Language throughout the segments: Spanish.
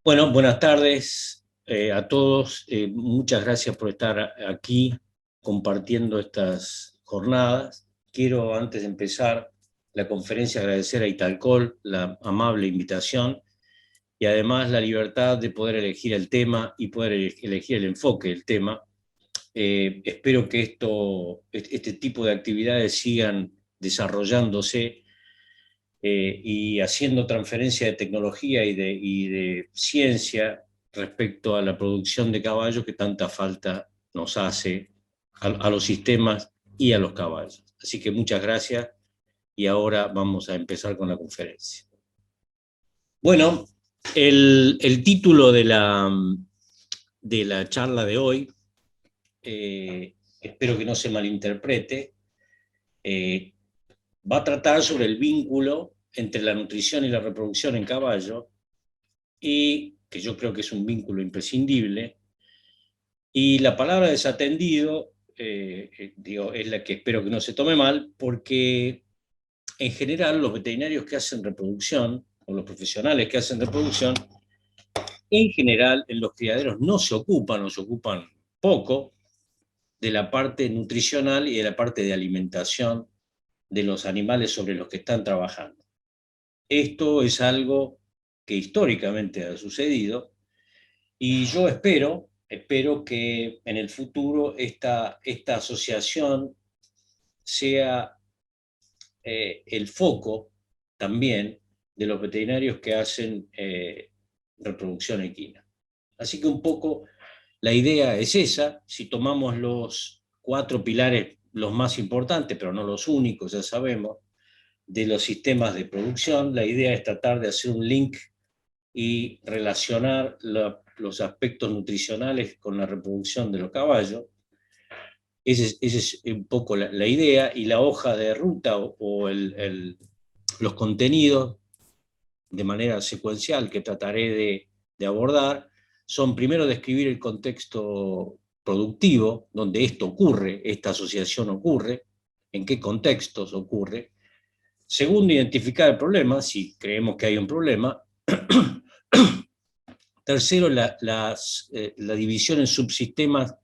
Bueno, buenas tardes a todos. Muchas gracias por estar aquí compartiendo estas jornadas. Quiero, antes de empezar la conferencia, agradecer a Italcol la amable invitación y además la libertad de poder elegir el tema y poder elegir el enfoque del tema. Espero que este tipo de actividades sigan desarrollándose y haciendo transferencia de tecnología y de ciencia respecto a la producción de caballos que tanta falta nos hace a los sistemas y a los caballos. Así que muchas gracias y ahora vamos a empezar con la conferencia. Bueno, el título de la charla de hoy, espero que no se malinterprete, eh, va a tratar sobre el vínculo entre la nutrición y la reproducción en caballo, y que yo creo que es un vínculo imprescindible, y la palabra desatendido, digo, es la que espero que no se tome mal, porque en general los veterinarios que hacen reproducción, o los profesionales que hacen reproducción, en general en los criaderos no se ocupan, o se ocupan poco, de la parte nutricional y de la parte de alimentación de los animales sobre los que están trabajando. Esto es algo que históricamente ha sucedido y yo espero que en el futuro esta asociación sea el foco también de los veterinarios que hacen reproducción equina. Así que un poco la idea es esa. Si tomamos los 4 pilares, los más importantes, pero no los únicos, ya sabemos, de los sistemas de producción, la idea es tratar de hacer un link y relacionar los aspectos nutricionales con la reproducción de los caballos. Esa es un poco la idea, y la hoja de ruta o los contenidos de manera secuencial que trataré de abordar son: primero, describir el contexto productivo donde esto ocurre, esta asociación ocurre, en qué contextos ocurre. Segundo, identificar el problema, si creemos que hay un problema. Tercero, la división en subsistemas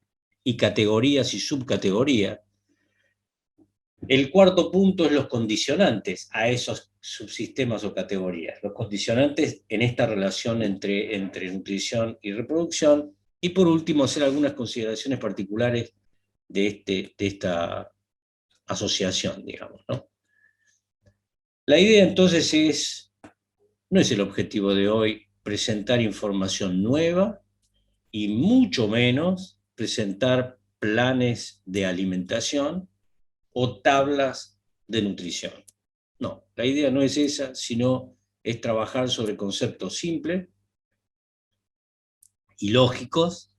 y categorías y subcategorías. El cuarto punto es los condicionantes a esos subsistemas o categorías, los condicionantes en esta relación entre nutrición y reproducción. Y por último, hacer algunas consideraciones particulares de esta asociación, digamos, ¿no? La idea entonces no es el objetivo de hoy presentar información nueva, y mucho menos presentar planes de alimentación o tablas de nutrición. No, la idea no es esa, sino es trabajar sobre conceptos simples y lógicos,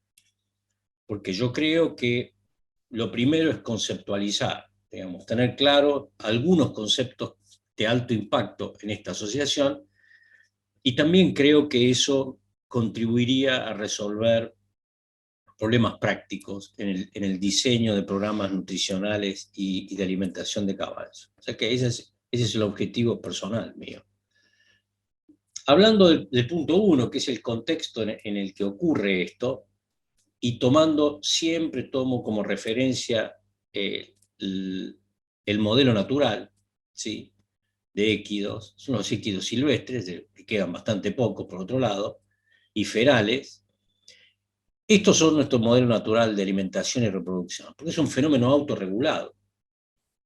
porque yo creo que lo primero es conceptualizar, digamos, tener claro algunos conceptos de alto impacto en esta asociación, y también creo que eso contribuiría a resolver problemas prácticos en el diseño de programas nutricionales y de alimentación de caballos. O sea que ese es el objetivo personal mío. Hablando del punto uno, que es el contexto en el que ocurre esto, y tomo como referencia el modelo natural, ¿sí?, de équidos. Son los équidos silvestres, que quedan bastante pocos por otro lado, y ferales. Estos son nuestro modelo natural de alimentación y reproducción, porque es un fenómeno autorregulado.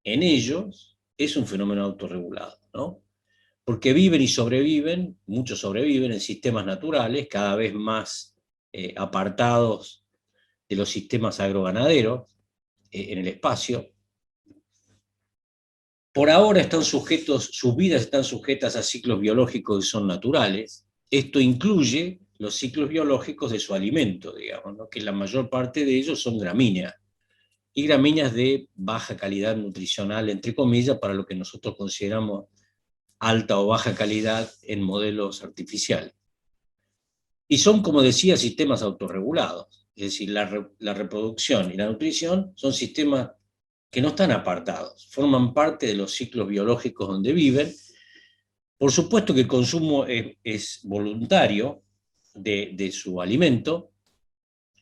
En ellos es un fenómeno autorregulado, ¿no? Porque viven y sobreviven, muchos sobreviven en sistemas naturales, cada vez más apartados de los sistemas agroganaderos en el espacio. Por ahora sus vidas están sujetas a ciclos biológicos que son naturales. Esto incluye los ciclos biológicos de su alimento, digamos, ¿no?, que la mayor parte de ellos son gramíneas, y gramíneas de baja calidad nutricional, entre comillas, para lo que nosotros consideramos alta o baja calidad en modelos artificiales. Y son, como decía, sistemas autorregulados. Es decir, la reproducción y la nutrición son sistemas que no están apartados, forman parte de los ciclos biológicos donde viven. Por supuesto que el consumo es voluntario, de su alimento,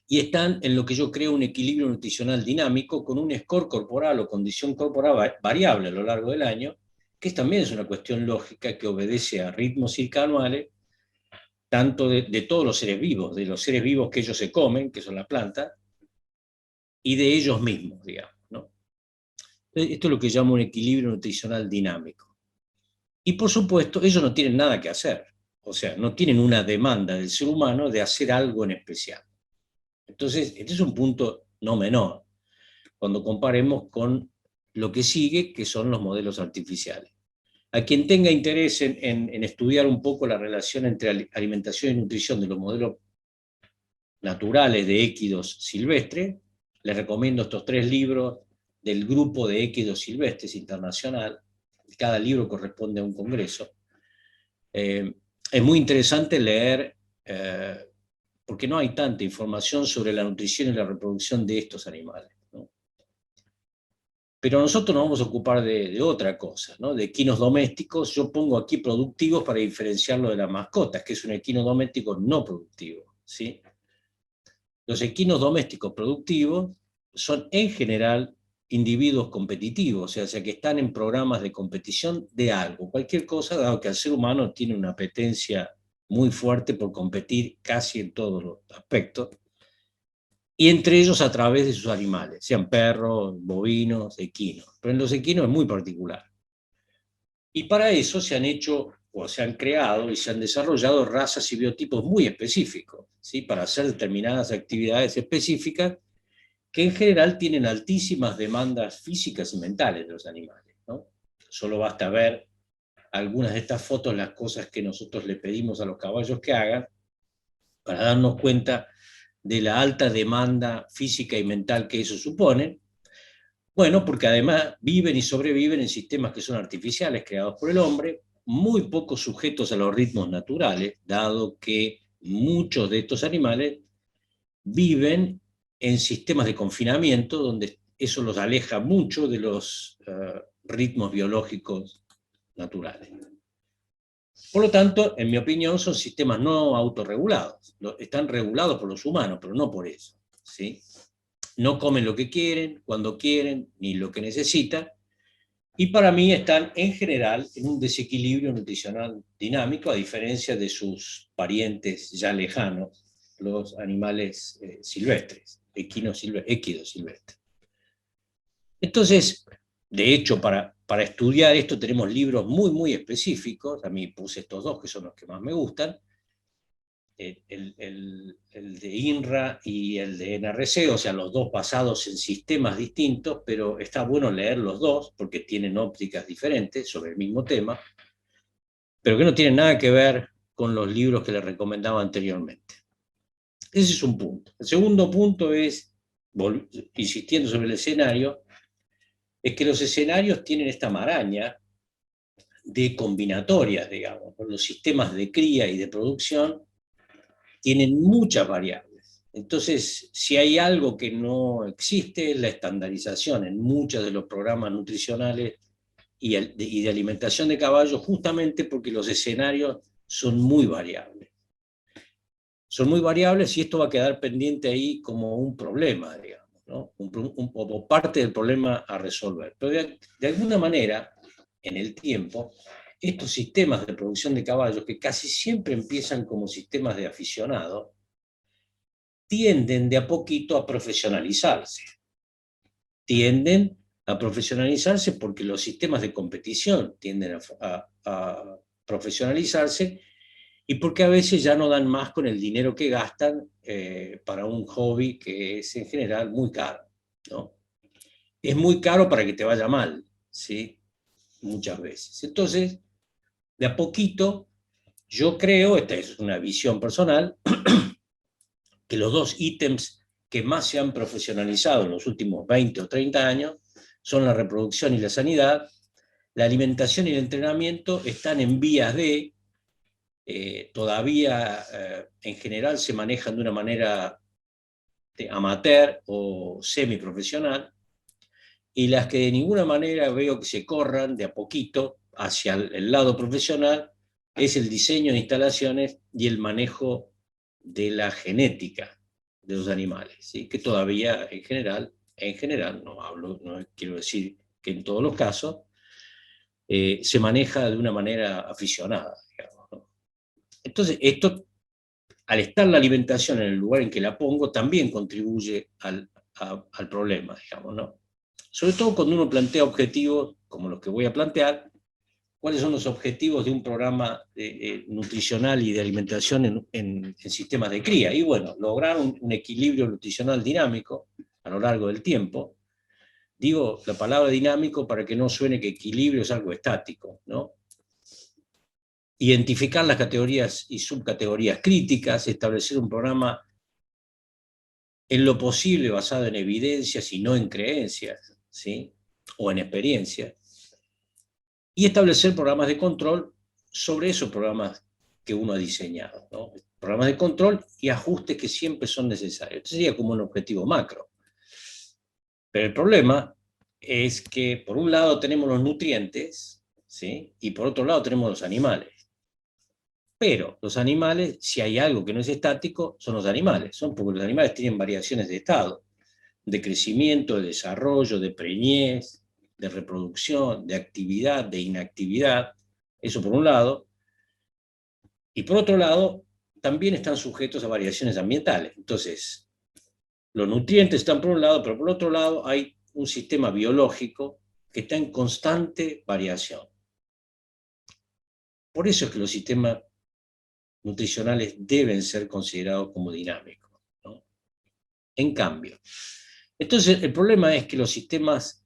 y están en lo que yo creo un equilibrio nutricional dinámico con un score corporal o condición corporal variable a lo largo del año, que también es una cuestión lógica que obedece a ritmos circanuales, tanto de todos los seres vivos, de los seres vivos que ellos se comen, que son las plantas, y de ellos mismos, digamos, ¿no? Esto es lo que llamo un equilibrio nutricional dinámico. Y por supuesto, ellos no tienen nada que hacer, o sea, no tienen una demanda del ser humano de hacer algo en especial. Entonces, este es un punto no menor, cuando comparemos con lo que sigue, que son los modelos artificiales. A quien tenga interés en estudiar un poco la relación entre alimentación y nutrición de los modelos naturales de équidos silvestres, les recomiendo estos 3 libros del grupo de équidos silvestres internacional. Cada libro corresponde a un congreso. Es muy interesante leer, porque no hay tanta información sobre la nutrición y la reproducción de estos animales, ¿no? Pero nosotros nos vamos a ocupar de otra cosa, ¿no? De equinos domésticos. Yo pongo aquí productivos para diferenciarlo de las mascotas, que es un equino doméstico no productivo, ¿sí? Los equinos domésticos productivos son en general individuos competitivos, o sea que están en programas de competición de algo, cualquier cosa, dado que el ser humano tiene una apetencia muy fuerte por competir casi en todos los aspectos, y entre ellos a través de sus animales, sean perros, bovinos, equinos. Pero en los equinos es muy particular. Y para eso se han hecho, o se han creado y se han desarrollado razas y biotipos muy específicos, ¿sí? Para hacer determinadas actividades específicas que en general tienen altísimas demandas físicas y mentales de los animales, ¿no? Solo basta ver algunas de estas fotos, las cosas que nosotros le pedimos a los caballos que hagan, para darnos cuenta de la alta demanda física y mental que eso supone. Bueno, porque además viven y sobreviven en sistemas que son artificiales, creados por el hombre, muy poco sujetos a los ritmos naturales, dado que muchos de estos animales viven en sistemas de confinamiento, donde eso los aleja mucho de los ritmos biológicos naturales. Por lo tanto, en mi opinión, son sistemas no autorregulados. Están regulados por los humanos, pero no por eso, ¿sí? No comen lo que quieren, cuando quieren, ni lo que necesitan, y para mí están en general en un desequilibrio nutricional dinámico, a diferencia de sus parientes ya lejanos, los animales silvestres, equidos silvestres. Entonces, de hecho, para estudiar esto tenemos libros muy específicos. A mí puse estos 2, que son los que más me gustan, el de INRA y el de NRC, o sea, los dos basados en sistemas distintos, pero está bueno leer los dos porque tienen ópticas diferentes sobre el mismo tema, pero que no tienen nada que ver con los libros que les recomendaba anteriormente. Ese es un punto. El segundo punto es, insistiendo sobre el escenario, es que los escenarios tienen esta maraña de combinatorias, digamos. Los sistemas de cría y de producción tienen muchas variables. Entonces, si hay algo que no existe, es la estandarización en muchos de los programas nutricionales y de alimentación de caballos, justamente porque los escenarios son muy variables. Son muy variables y esto va a quedar pendiente ahí como un problema, digamos, ¿no? O parte del problema a resolver. Pero de alguna manera, en el tiempo, estos sistemas de producción de caballos, que casi siempre empiezan como sistemas de aficionados, tienden de a poquito a profesionalizarse. Tienden a profesionalizarse porque los sistemas de competición tienden a profesionalizarse, y porque a veces ya no dan más con el dinero que gastan para un hobby que es en general muy caro, ¿no? Es muy caro para que te vaya mal, ¿sí? Muchas veces. Entonces, de a poquito, yo creo, esta es una visión personal, que los 2 ítems que más se han profesionalizado en los últimos 20 o 30 años son la reproducción y la sanidad. La alimentación y el entrenamiento están en vías de, todavía en general se manejan de una manera amateur o semiprofesional, y las que de ninguna manera veo que se corran de a poquito hacia el lado profesional es el diseño de instalaciones y el manejo de la genética de los animales, ¿sí? Que todavía en general, no quiero decir que en todos los casos, se maneja de una manera aficionada, digamos, ¿no? Entonces, esto, al estar la alimentación en el lugar en que la pongo, también contribuye al problema, digamos, ¿no? Sobre todo cuando uno plantea objetivos como los que voy a plantear. ¿Cuáles son los objetivos de un programa nutricional y de alimentación en sistemas de cría? Y bueno, lograr un equilibrio nutricional dinámico a lo largo del tiempo. Digo la palabra dinámico para que no suene que equilibrio es algo estático, ¿no? Identificar las categorías y subcategorías críticas, establecer un programa en lo posible basado en evidencias y no en creencias, ¿sí? O en experiencias. Y establecer programas de control sobre esos programas que uno ha diseñado, ¿no? Programas de control y ajustes que siempre son necesarios. Esto sería como un objetivo macro. Pero el problema es que por un lado tenemos los nutrientes, ¿sí? Y por otro lado tenemos los animales. Pero los animales, si hay algo que no es estático, son los animales. Porque los animales tienen variaciones de estado, de crecimiento, de desarrollo, de preñez, de reproducción, de actividad, de inactividad. Eso por un lado. Y por otro lado, también están sujetos a variaciones ambientales. Entonces, los nutrientes están por un lado, pero por otro lado hay un sistema biológico que está en constante variación. Por eso es que los sistemas nutricionales deben ser considerados como dinámicos, ¿no? En cambio, entonces el problema es que los sistemas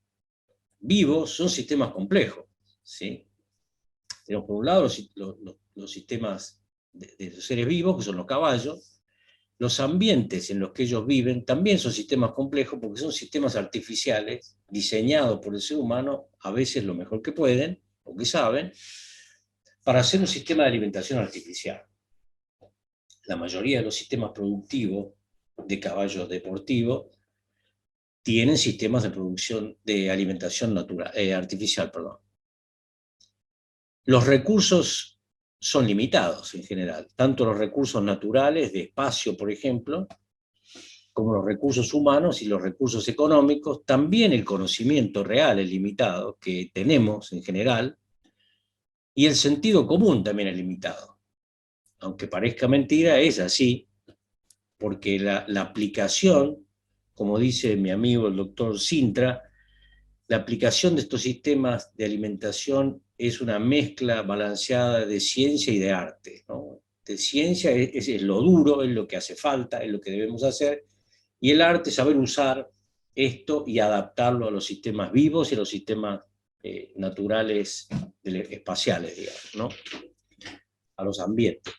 vivos son sistemas complejos, ¿sí? Tenemos por un lado los sistemas de los seres vivos, que son los caballos. Los ambientes en los que ellos viven también son sistemas complejos porque son sistemas artificiales diseñados por el ser humano, a veces lo mejor que pueden, o que saben, para hacer un sistema de alimentación artificial. La mayoría de los sistemas productivos de caballos deportivos tienen sistemas de producción de alimentación natural, artificial, perdón. Los recursos son limitados en general, tanto los recursos naturales de espacio, por ejemplo, como los recursos humanos y los recursos económicos. También el conocimiento real es limitado, que tenemos en general, y el sentido común también es limitado. Aunque parezca mentira, es así, porque la aplicación, como dice mi amigo el doctor Sintra, la aplicación de estos sistemas de alimentación es una mezcla balanceada de ciencia y de arte, ¿no? De ciencia es lo duro, es lo que hace falta, es lo que debemos hacer, y el arte es saber usar esto y adaptarlo a los sistemas vivos y a los sistemas naturales, espaciales, digamos, ¿no? A los ambientes.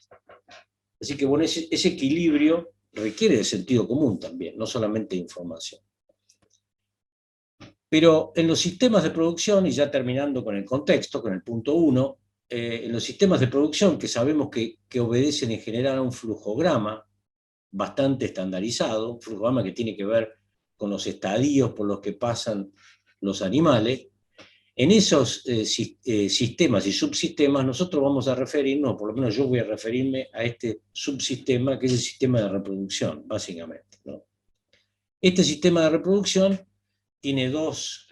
Así que bueno, ese equilibrio requiere de sentido común también, no solamente de información. Pero en los sistemas de producción, y ya terminando con el contexto, con el punto 1, en los sistemas de producción que sabemos que obedecen en general a un flujograma bastante estandarizado, un flujograma que tiene que ver con los estadios por los que pasan los animales, en esos sistemas y subsistemas nosotros vamos a referirnos, por lo menos yo voy a referirme a este subsistema que es el sistema de reproducción, básicamente, ¿no? Este sistema de reproducción tiene dos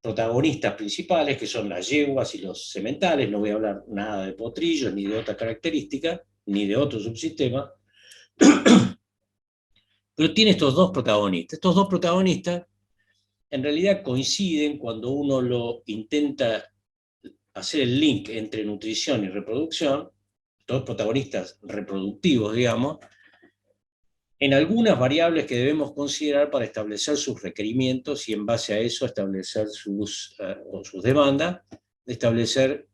protagonistas principales, que son las yeguas y los sementales. No voy a hablar nada de potrillos, ni de otras características, ni de otro subsistema, pero tiene estos dos protagonistas. Estos dos protagonistas en realidad coinciden cuando uno lo intenta hacer el link entre nutrición y reproducción, dos protagonistas reproductivos, digamos, en algunas variables que debemos considerar para establecer sus requerimientos y en base a eso establecer sus demandas, establecer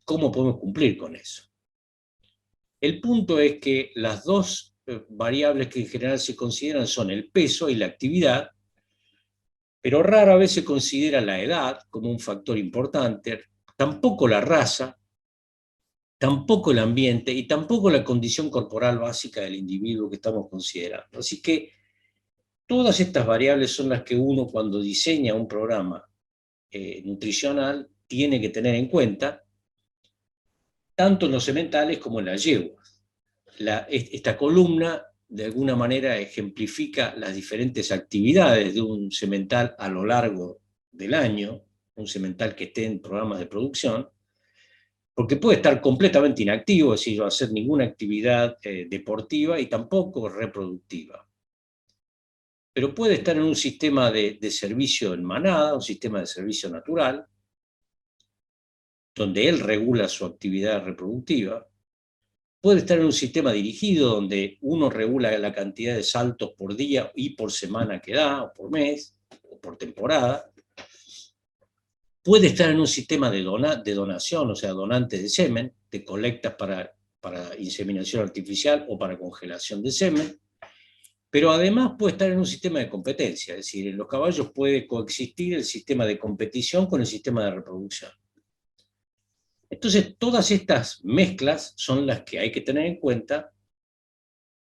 cómo podemos cumplir con eso. El punto es que las dos variables que en general se consideran son el peso y la actividad, pero rara vez se considera la edad como un factor importante, tampoco la raza, tampoco el ambiente y tampoco la condición corporal básica del individuo que estamos considerando. Así que todas estas variables son las que uno, cuando diseña un programa nutricional, tiene que tener en cuenta, tanto en los sementales como en las yeguas. esta columna de alguna manera ejemplifica las diferentes actividades de un semental a lo largo del año, un semental que esté en programas de producción, porque puede estar completamente inactivo, es decir, no hacer ninguna actividad deportiva y tampoco reproductiva. Pero puede estar en un sistema de servicio en manada, un sistema de servicio natural, donde él regula su actividad reproductiva. Puede estar en un sistema dirigido, donde uno regula la cantidad de saltos por día y por semana que da, o por mes, o por temporada. Puede estar en un sistema de donación, o sea, donantes de semen, de colectas para inseminación artificial o para congelación de semen, pero además puede estar en un sistema de competencia, es decir, en los caballos puede coexistir el sistema de competición con el sistema de reproducción. Entonces, todas estas mezclas son las que hay que tener en cuenta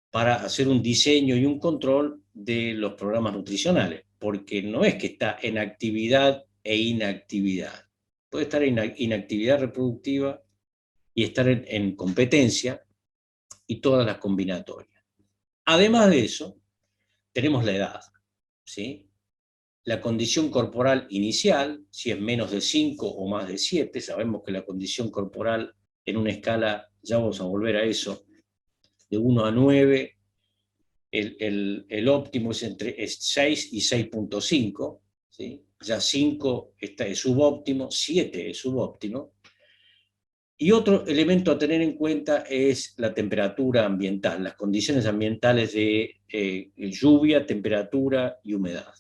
para hacer un diseño y un control de los programas nutricionales, porque no es que está en actividad e inactividad. Puede estar en inactividad reproductiva y estar en competencia y todas las combinatorias. Además de eso, tenemos la edad, ¿sí? La condición corporal inicial, si es menos de 5 o más de 7, sabemos que la condición corporal en una escala, ya vamos a volver a eso, de 1 a 9, el óptimo es 6 y 6.5, ¿sí? Ya 5 es subóptimo, 7 es subóptimo. Y otro elemento a tener en cuenta es la temperatura ambiental, las condiciones ambientales de lluvia, temperatura y humedad,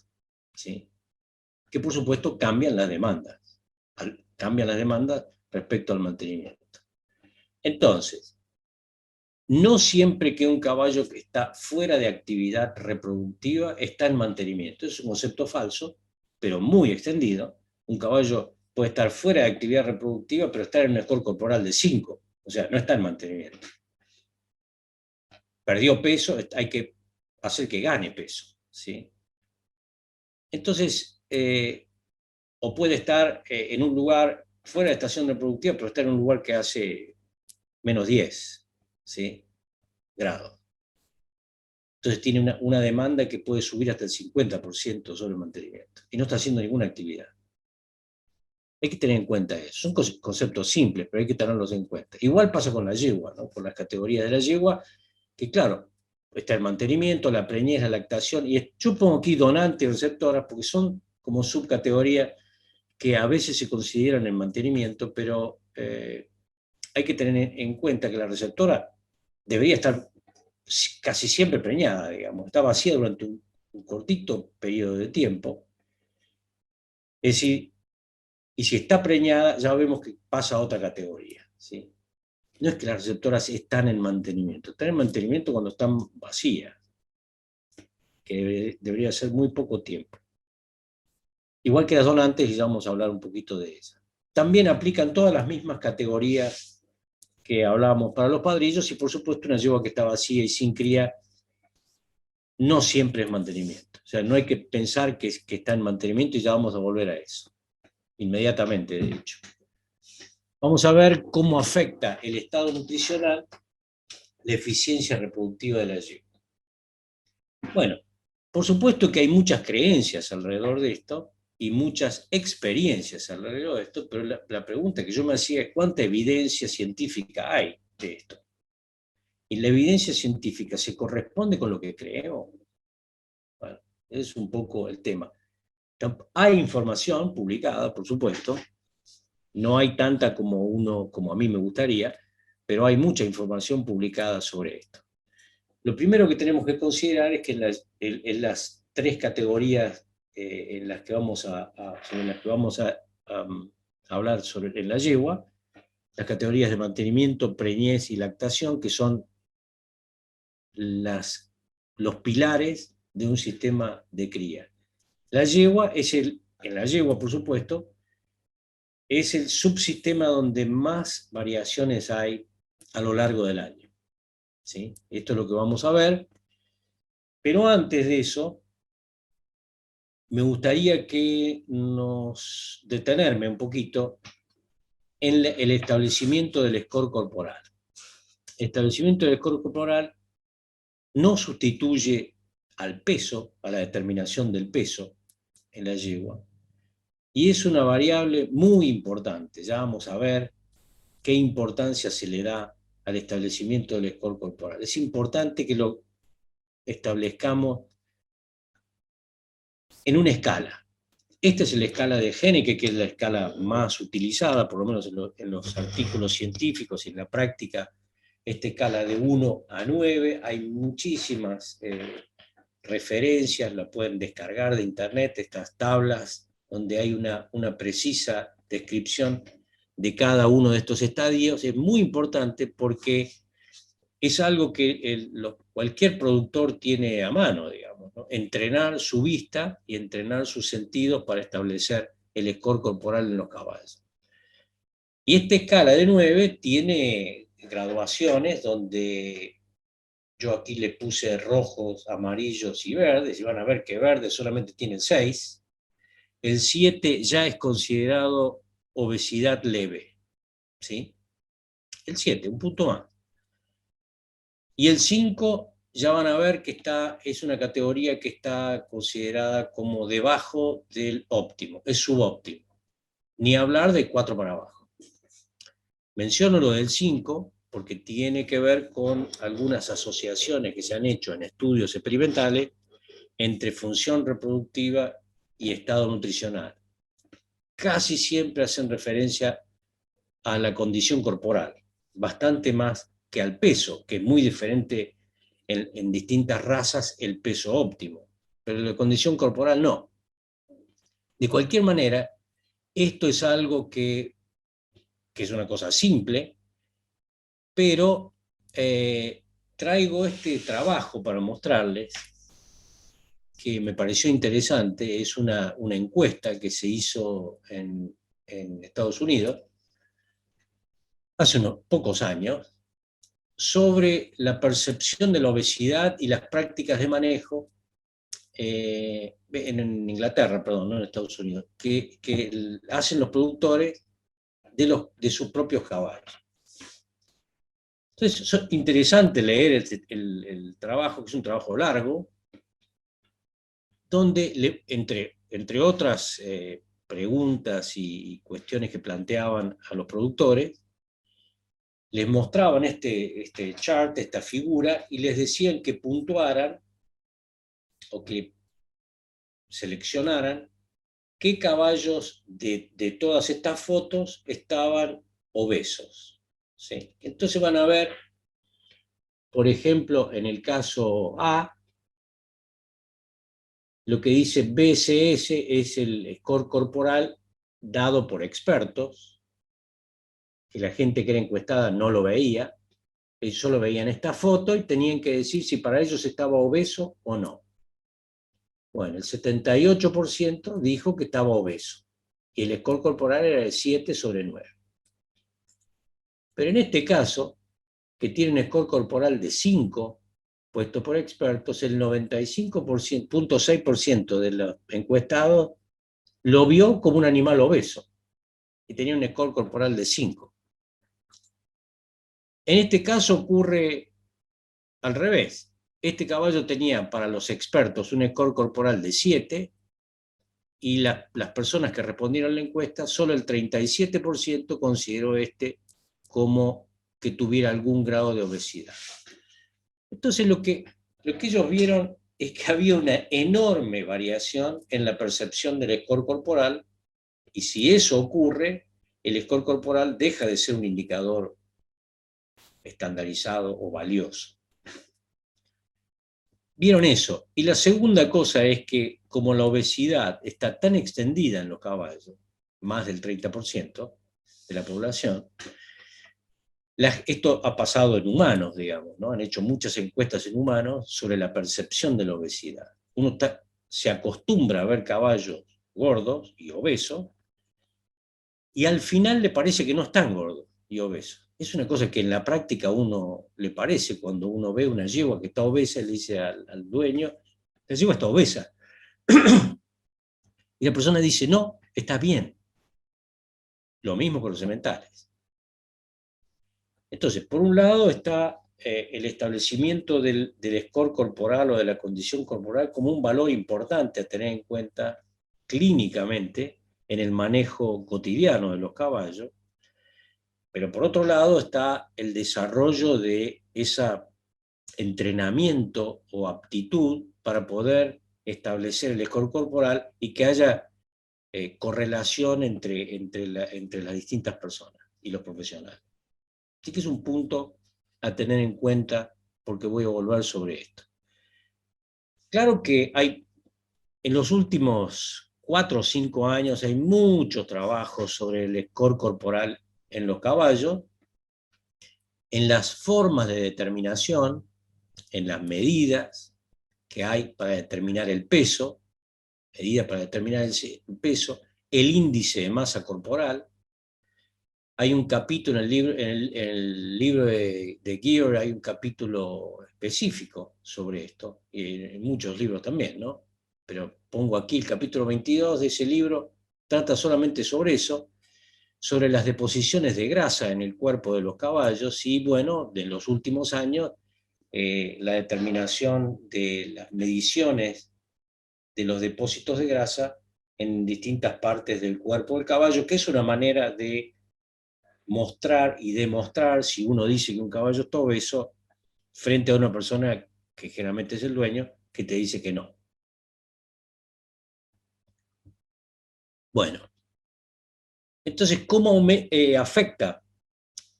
¿sí? Que por supuesto cambian las demandas respecto al mantenimiento. Entonces, no siempre que un caballo que está fuera de actividad reproductiva está en mantenimiento. Es un concepto falso, pero muy extendido. Un caballo puede estar fuera de actividad reproductiva, pero estar en un score corporal de 5. O sea, no está en mantenimiento. Perdió peso, hay que hacer que gane peso, ¿sí? Entonces, o puede estar en un lugar fuera de estación reproductiva, pero estar en un lugar que hace menos 10, ¿sí? grados. Entonces tiene una demanda que puede subir hasta el 50% sobre el mantenimiento. Y no está haciendo ninguna actividad. Hay que tener en cuenta eso. Son conceptos simples, pero hay que tenerlos en cuenta. Igual pasa con la yegua, ¿no? Con las categorías de la yegua, que claro, está el mantenimiento, la preñez, la lactación, y yo pongo aquí donante y receptora, porque son como subcategorías que a veces se consideran en mantenimiento, pero hay que tener en cuenta que la receptora debería estar casi siempre preñada, digamos, está vacía durante un cortito periodo de tiempo. Es decir, y si está preñada, ya vemos que pasa a otra categoría, ¿sí? No es que las receptoras están en mantenimiento, están en mantenimiento cuando están vacías, que debería ser muy poco tiempo. Igual que las donantes, y ya vamos a hablar un poquito de esas. También aplican todas las mismas categorías que hablábamos para los padrillos, y por supuesto una yegua que está vacía y sin cría no siempre es mantenimiento. O sea, no hay que pensar que está en mantenimiento, y ya vamos a volver a eso. Inmediatamente, de hecho. Vamos a ver cómo afecta el estado nutricional la eficiencia reproductiva de la yegua. Bueno, por supuesto que hay muchas creencias alrededor de esto y muchas experiencias alrededor de esto, pero la pregunta que yo me hacía es ¿cuánta evidencia científica hay de esto? ¿Y la evidencia científica se corresponde con lo que creemos? Bueno, es un poco el tema. Hay información publicada, por supuesto, no hay tanta como a mí me gustaría, pero hay mucha información publicada sobre esto. Lo primero que tenemos que considerar es que en las tres categorías en las que vamos a hablar en la yegua, las categorías de mantenimiento, preñez y lactación, que son los pilares de un sistema de cría. En la yegua, por supuesto, es el subsistema donde más variaciones hay a lo largo del año, ¿sí? Esto es lo que vamos a ver, pero antes de eso, me gustaría detenerme un poquito en el establecimiento del score corporal. establecimiento del score corporal no sustituye al peso, a la determinación del peso en la yegua, y es una variable muy importante. Ya vamos a ver qué importancia se le da al establecimiento del score corporal. Es importante que lo establezcamos en una escala. Esta es la escala de Hennecke, que es la escala más utilizada, por lo menos en los artículos científicos y en la práctica. Esta escala de 1 a 9, hay muchísimas referencias, la pueden descargar de internet, estas tablas, donde hay una precisa descripción de cada uno de estos estadios. Es muy importante porque es algo que cualquier productor tiene a mano, digamos, ¿no? Entrenar su vista y entrenar sus sentidos para establecer el score corporal en los caballos. Y esta escala de 9 tiene graduaciones donde yo aquí le puse rojos, amarillos y verdes, y van a ver que verdes solamente tienen 6. El 7 ya es considerado obesidad leve, ¿sí? El 7, un punto más. Y el 5 ya van a ver que es una categoría que está considerada como debajo del óptimo, es subóptimo. Ni hablar de 4 para abajo. Menciono lo del 5 porque tiene que ver con algunas asociaciones que se han hecho en estudios experimentales entre función reproductiva y estado nutricional. Casi siempre hacen referencia a la condición corporal, bastante más que al peso, que es muy diferente en distintas razas el peso óptimo, pero la condición corporal no. De cualquier manera, esto es algo que es una cosa simple, pero traigo este trabajo para mostrarles que me pareció interesante. Es una encuesta que se hizo en Estados Unidos hace unos pocos años sobre la percepción de la obesidad y las prácticas de manejo en Inglaterra, perdón, no en Estados Unidos, que hacen los productores de sus propios caballos. Entonces, es interesante leer el trabajo, que es un trabajo largo, donde, entre otras preguntas y cuestiones que planteaban a los productores, les mostraban este chart, esta figura, y les decían que puntuaran o que seleccionaran qué caballos de todas estas fotos estaban obesos. ¿Sí? Entonces van a ver, por ejemplo, en el caso A, lo que dice BSS es el score corporal dado por expertos, que la gente que era encuestada no lo veía, ellos solo veían esta foto y tenían que decir si para ellos estaba obeso o no. Bueno, el 78% dijo que estaba obeso, y el score corporal era de 7 sobre 9. Pero en este caso, que tiene un score corporal de 5, puesto por expertos, el 95,6% de los encuestados lo vio como un animal obeso, y tenía un score corporal de 5. En este caso ocurre al revés. Este caballo tenía para los expertos un score corporal de 7, y las personas que respondieron a la encuesta, solo el 37% consideró como que tuviera algún grado de obesidad. Entonces lo que ellos vieron es que había una enorme variación en la percepción del score corporal, y si eso ocurre, el score corporal deja de ser un indicador estandarizado o valioso. Vieron eso. Y la segunda cosa es que, como la obesidad está tan extendida en los caballos, más del 30% de la población, esto ha pasado en humanos, digamos, ¿no? Han hecho muchas encuestas en humanos sobre la percepción de la obesidad. Uno se acostumbra a ver caballos gordos y obesos, y al final le parece que no están gordos y obesos. Es una cosa que en la práctica a uno le parece cuando uno ve una yegua que está obesa, le dice al dueño, la yegua está obesa. Y la persona dice, no, está bien. Lo mismo con los sementales. Entonces, por un lado está el establecimiento del score corporal o de la condición corporal como un valor importante a tener en cuenta clínicamente en el manejo cotidiano de los caballos, pero por otro lado está el desarrollo de ese entrenamiento o aptitud para poder establecer el score corporal y que haya correlación entre las distintas personas y los profesionales. Así que es un punto a tener en cuenta porque voy a volver sobre esto. Claro que hay, en los últimos 4 o 5 años hay mucho trabajo sobre el score corporal en los caballos, en las formas de determinación, en las medidas que hay para determinar el peso, medidas para determinar el peso, el índice de masa corporal. Hay un capítulo en el libro de Gear, hay un capítulo específico sobre esto, y en muchos libros también, ¿no? Pero pongo aquí el capítulo 22 de ese libro, trata solamente sobre eso, sobre las deposiciones de grasa en el cuerpo de los caballos y, bueno, de los últimos años, la determinación de las mediciones de los depósitos de grasa en distintas partes del cuerpo del caballo, que es una manera de mostrar y demostrar si uno dice que un caballo está obeso frente a una persona que generalmente es el dueño, que te dice que no. Bueno, entonces, ¿cómo afecta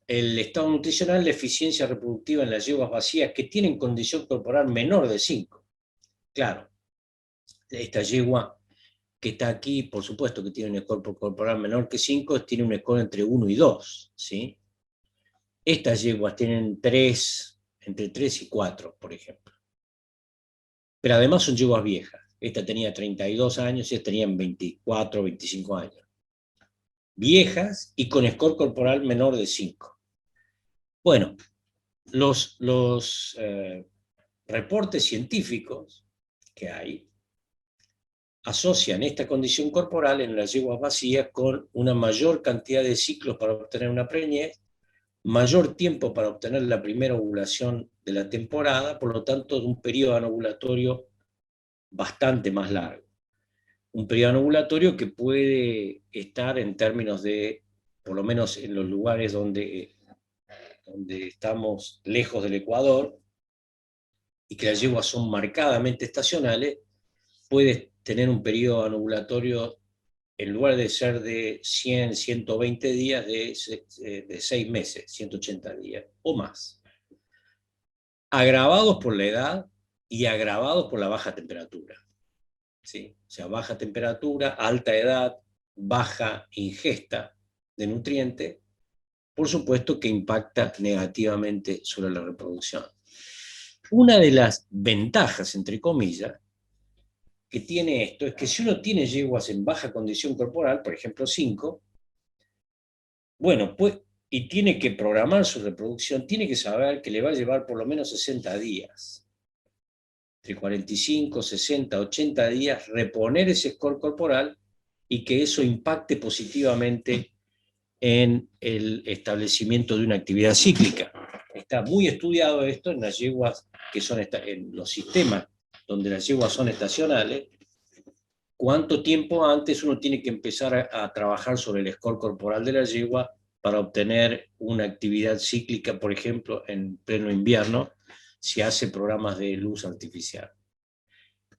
el estado nutricional la eficiencia reproductiva en las yeguas vacías que tienen condición corporal menor de 5? Claro, esta yegua que está aquí, por supuesto que tiene un score corporal menor que 5, tiene un score entre 1 y 2, ¿sí? Estas yeguas tienen 3, entre 3 y 4, por ejemplo. Pero además son yeguas viejas. Esta tenía 32 años y esta tenían 24, 25 años. Viejas y con score corporal menor de 5. Bueno, los reportes científicos que hay asocian esta condición corporal en las yeguas vacías con una mayor cantidad de ciclos para obtener una preñez, mayor tiempo para obtener la primera ovulación de la temporada, por lo tanto, un periodo anovulatorio bastante más largo. Un periodo anovulatorio que puede estar en términos de, por lo menos en los lugares donde estamos lejos del Ecuador y que las yeguas son marcadamente estacionales, puede tener un periodo anovulatorio, en lugar de ser de 100, 120 días, de 6 meses, 180 días o más. Agravados por la edad y agravados por la baja temperatura. ¿Sí? O sea, baja temperatura, alta edad, baja ingesta de nutrientes, por supuesto que impacta negativamente sobre la reproducción. Una de las ventajas, entre comillas, que tiene esto es que si uno tiene yeguas en baja condición corporal, por ejemplo 5, bueno, pues, y tiene que programar su reproducción, tiene que saber que le va a llevar por lo menos 60 días, entre 45, 60, 80 días, reponer ese score corporal y que eso impacte positivamente en el establecimiento de una actividad cíclica. Está muy estudiado esto en las yeguas que son en los sistemas donde las yeguas son estacionales. ¿Cuánto tiempo antes uno tiene que empezar a trabajar sobre el score corporal de la yegua para obtener una actividad cíclica, por ejemplo, en pleno invierno, si hace programas de luz artificial?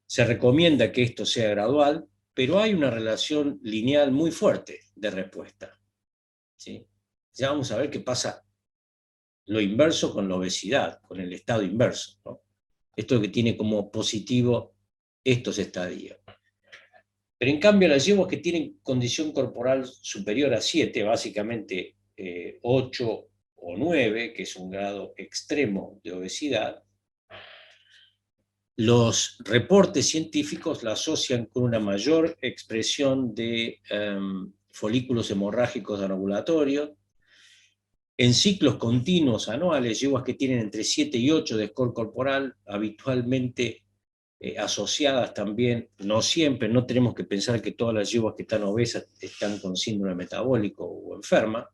Se recomienda que esto sea gradual, pero hay una relación lineal muy fuerte de respuesta. ¿Sí? Ya vamos a ver qué pasa lo inverso con la obesidad, con el estado inverso, ¿no? Esto que tiene como positivo estos estadios. Pero en cambio las yeguas que tienen condición corporal superior a 7, básicamente 8 o 9, que es un grado extremo de obesidad, los reportes científicos la asocian con una mayor expresión de folículos hemorrágicos anovulatorios, en ciclos continuos anuales, yeguas que tienen entre 7 y 8 de score corporal, habitualmente asociadas también, no siempre, no tenemos que pensar que todas las yeguas que están obesas están con síndrome metabólico o enferma,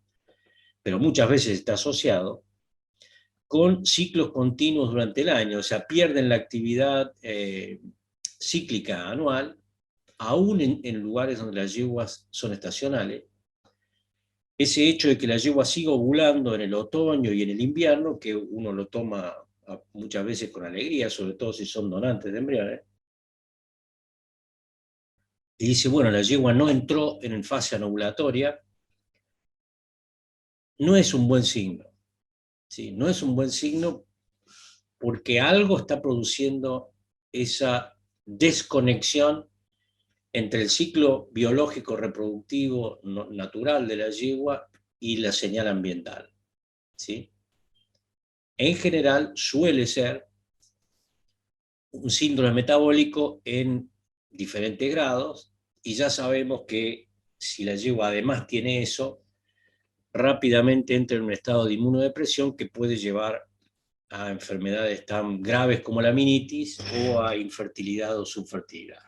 pero muchas veces está asociado, con ciclos continuos durante el año, o sea, pierden la actividad cíclica anual, aún en lugares donde las yeguas son estacionales. Ese hecho de que la yegua siga ovulando en el otoño y en el invierno, que uno lo toma muchas veces con alegría, sobre todo si son donantes de embriones, y dice, bueno, la yegua no entró en fase anovulatoria, no es un buen signo. ¿Sí? No es un buen signo porque algo está produciendo esa desconexión entre el ciclo biológico reproductivo natural de la yegua y la señal ambiental. ¿Sí? En general suele ser un síndrome metabólico en diferentes grados, y ya sabemos que si la yegua además tiene eso, rápidamente entra en un estado de inmunodepresión que puede llevar a enfermedades tan graves como la minitis o a infertilidad o subfertilidad,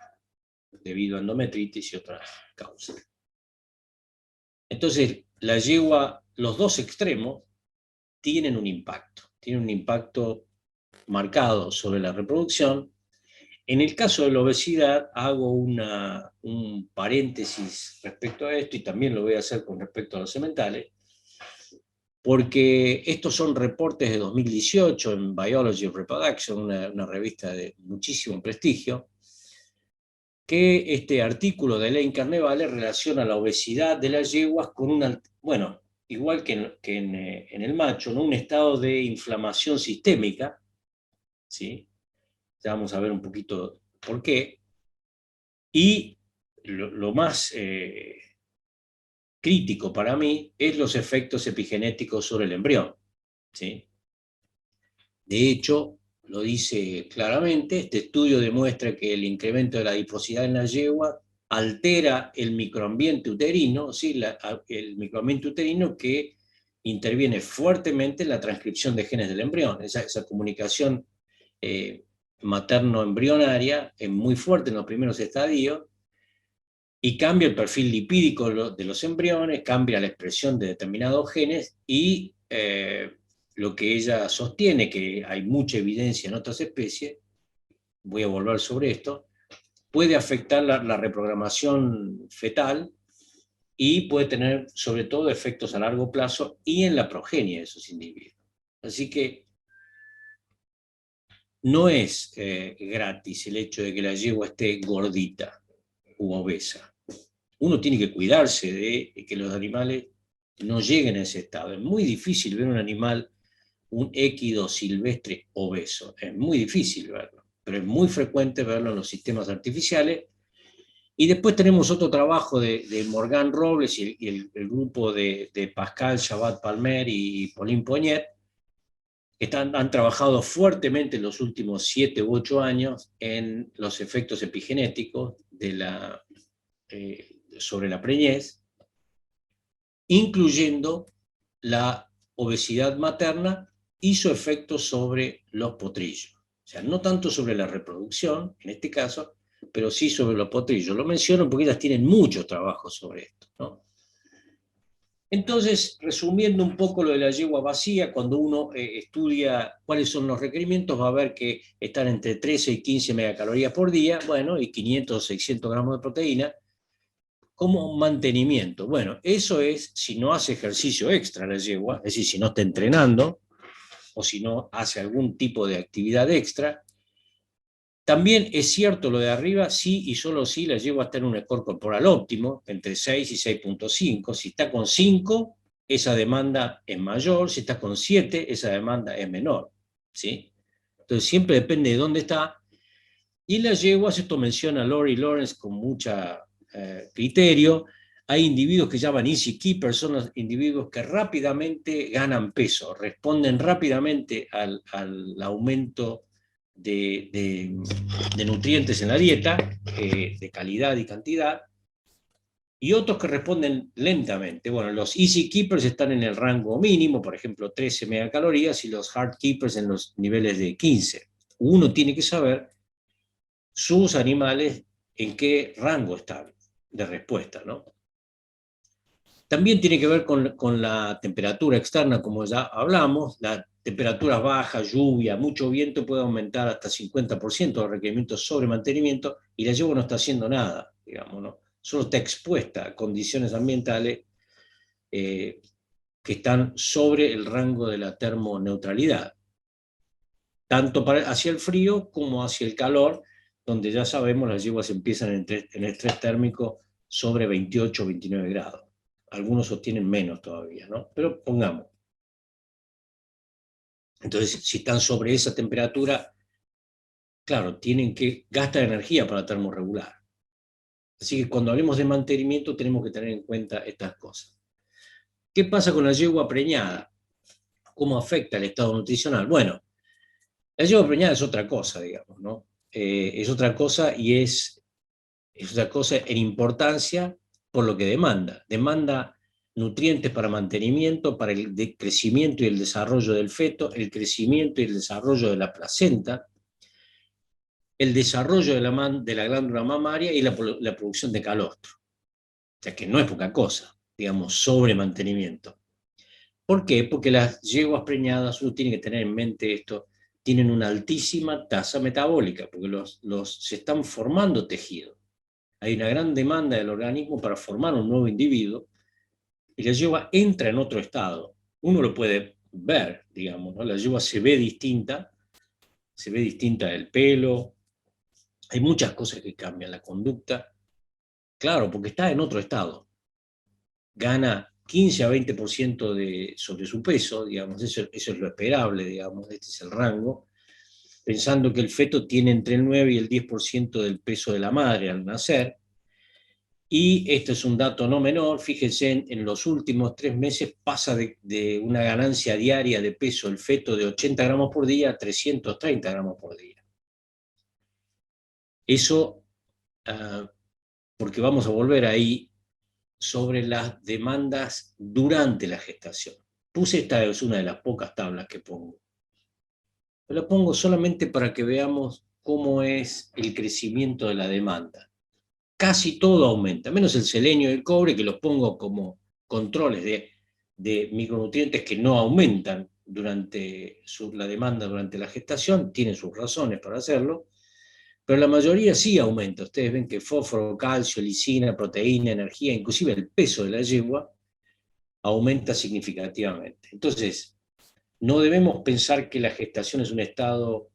debido a endometritis y otras causas. Entonces, la yegua, los dos extremos, tienen un impacto marcado sobre la reproducción. En el caso de la obesidad, hago un paréntesis respecto a esto, y también lo voy a hacer con respecto a los sementales, porque estos son reportes de 2018 en Biology of Reproduction, una revista de muchísimo prestigio, que este artículo de Elaine Carnevale relaciona la obesidad de las yeguas con bueno, igual que en el macho, ¿no? Un estado de inflamación sistémica, ¿sí? Ya vamos a ver un poquito por qué. Y lo más crítico para mí es los efectos epigenéticos sobre el embrión, ¿sí? De hecho, lo dice claramente, este estudio demuestra que el incremento de la adiposidad en la yegua altera el microambiente uterino, ¿sí? El microambiente uterino que interviene fuertemente en la transcripción de genes del embrión. Esa comunicación materno-embrionaria es muy fuerte en los primeros estadios, y cambia el perfil lipídico de los embriones, cambia la expresión de determinados genes, y lo que ella sostiene, que hay mucha evidencia en otras especies, voy a volver sobre esto, puede afectar la reprogramación fetal y puede tener sobre todo efectos a largo plazo y en la progenie de esos individuos. Así que no es gratis el hecho de que la yegua esté gordita u obesa. Uno tiene que cuidarse de que los animales no lleguen a ese estado. Es muy difícil ver un animal, un équido silvestre obeso. Es muy difícil verlo, pero es muy frecuente verlo en los sistemas artificiales. Y después tenemos otro trabajo de Morgan Robles y el grupo de Pascal Chabat-Palmer y Pauline Poignette, que han trabajado fuertemente en los últimos 7 u 8 años en los efectos epigenéticos sobre la preñez, incluyendo la obesidad materna y su efecto sobre los potrillos. O sea, no tanto sobre la reproducción, en este caso, pero sí sobre los potrillos. Lo menciono porque ellas tienen mucho trabajo sobre esto, ¿no? Entonces, resumiendo un poco lo de la yegua vacía, cuando uno estudia cuáles son los requerimientos, va a ver que están entre 13 y 15 megacalorías por día, bueno, y 500 o 600 gramos de proteína, como mantenimiento. Bueno, eso es si no hace ejercicio extra la yegua, es decir, si no está entrenando o si no hace algún tipo de actividad extra. También es cierto lo de arriba, sí y solo si la yegua está en un score corporal óptimo, entre 6 y 6.5. Si está con 5, esa demanda es mayor; si está con 7, esa demanda es menor, ¿sí? Entonces siempre depende de dónde está. Y las yeguas, esto menciona Lori Lawrence con mucha criterio, hay individuos que llaman easy keepers, son los individuos que rápidamente ganan peso, responden rápidamente al aumento de nutrientes en la dieta, de calidad y cantidad, y otros que responden lentamente. Bueno, los easy keepers están en el rango mínimo, por ejemplo 13 megacalorías, y los hard keepers en los niveles de 15. Uno tiene que saber sus animales en qué rango están de respuesta, ¿no? También tiene que ver con la temperatura externa, como ya hablamos. La temperatura baja, lluvia, mucho viento puede aumentar hasta 50% los requerimientos sobre mantenimiento, y la yegua no está haciendo nada, digamos, ¿no? Solo está expuesta a condiciones ambientales eh, que están sobre el rango de la termoneutralidad, tanto hacia el frío como hacia el calor, donde ya sabemos las yeguas empiezan en estrés térmico sobre 28 o 29 grados. Algunos sostienen menos todavía, ¿no? Pero pongamos. Entonces, si están sobre esa temperatura, claro, tienen que gastar energía para termorregular. Así que cuando hablemos de mantenimiento tenemos que tener en cuenta estas cosas. ¿Qué pasa con la yegua preñada? ¿Cómo afecta el estado nutricional? Bueno, la yegua preñada es otra cosa, digamos, ¿no? Es otra cosa, y es otra cosa en importancia por lo que demanda. Demanda nutrientes para mantenimiento, para el crecimiento y el desarrollo del feto, el crecimiento y el desarrollo de la placenta, el desarrollo de la glándula mamaria y la producción de calostro. O sea que no es poca cosa, digamos, sobre mantenimiento. ¿Por qué? Porque las yeguas preñadas, uno tiene que tener en mente esto, tienen una altísima tasa metabólica, porque se están formando tejidos. Hay una gran demanda del organismo para formar un nuevo individuo, y la yegua entra en otro estado. Uno lo puede ver, digamos, ¿no? La yegua se ve distinta del pelo, hay muchas cosas que cambian la conducta, claro, porque está en otro estado. Gana 15 a 20% sobre su peso, digamos, eso es lo esperable, digamos, este es el rango, pensando que el feto tiene entre el 9 y el 10% del peso de la madre al nacer. Y esto es un dato no menor, fíjense, en los últimos 3 meses pasa de una ganancia diaria de peso el feto de 80 gramos por día a 330 gramos por día. Eso, porque vamos a volver ahí sobre las demandas durante la gestación. Esta es una de las pocas tablas que pongo. La pongo solamente para que veamos cómo es el crecimiento de la demanda. Casi todo aumenta, menos el selenio y el cobre, que los pongo como controles de micronutrientes que no aumentan durante la demanda durante la gestación, tienen sus razones para hacerlo, pero la mayoría sí aumenta. Ustedes ven que fósforo, calcio, lisina, proteína, energía, inclusive el peso de la yegua aumenta significativamente. Entonces, no debemos pensar que la gestación es un estado